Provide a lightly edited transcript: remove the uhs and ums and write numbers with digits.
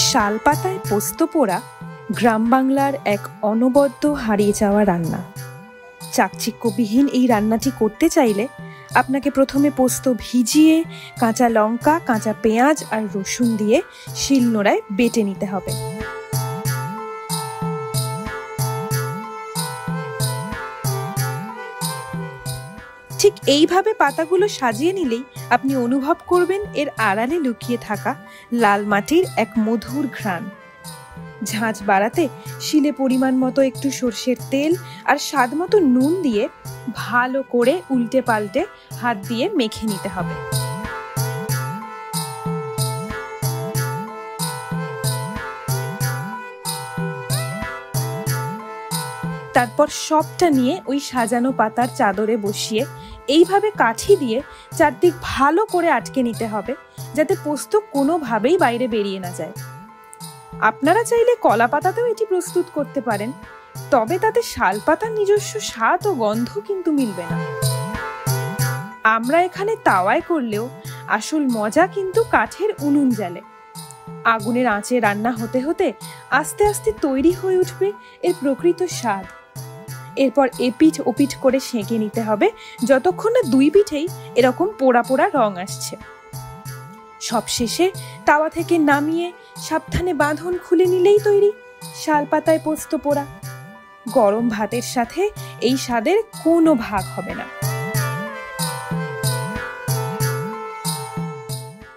শাল পাতায় পোস্ত পোড়া গ্রাম বাংলার এক অনবদ্য হারিয়ে যাওয়া রান্না। চাকচিক্যবিহীন এই রান্নাটি করতে চাইলে আপনাকে প্রথমে পোস্ত ভিজিয়ে কাঁচা লঙ্কা, কাঁচা পেঁয়াজ আর রসুন দিয়ে শিলনোড়ায় বেটে নিতে হবে। ঠিক এইভাবে পাতাগুলো সাজিয়ে নিলেই আপনি অনুভব করবেন এর আড়ালে লুকিয়ে থাকা লাল মাটির এক মধুর ঘ্রাণ। ঝাঁঝ বাড়াতে শিলে পরিমাণ মতো একটু সর্ষের তেল আর স্বাদ মতো নুন দিয়ে ভালো করে উল্টে পাল্টে হাত দিয়ে মেখে নিতে হবে। তারপর সবটা নিয়ে ওই সাজানো পাতার চাদরে বসিয়ে এইভাবে কাঠি দিয়ে চারদিক ভালো করে আটকে নিতে হবে, যাতে পোস্ত কোনোভাবেই বাইরে বেরিয়ে না যায়। আপনারা চাইলে কলা পাতাতেও এটি প্রস্তুত করতে পারেন, তবে তাতে শাল পাতার নিজস্ব স্বাদ ও গন্ধ কিন্তু মিলবে না। আমরা এখানে তাওয়ায় করলেও আসল মজা কিন্তু কাঠের উনুন জ্বালে। আগুনের আঁচে রান্না হতে হতে আস্তে আস্তে তৈরি হয়ে উঠবে এর প্রকৃত স্বাদ। এরপর এপিঠ ওপিঠ করে সেঁকে নিতে হবে যতক্ষণ না দুই পিঠেই এরকম পোড়া পোড়া রং আসছে। সবশেষে তাওয়া থেকে নামিয়ে সাবধানে বাঁধন খুলে নিলেই তৈরি শাল পাতায় পোস্ত পোড়া। গরম ভাতের সাথে এই স্বাদের কোনো ভাগ হবে না।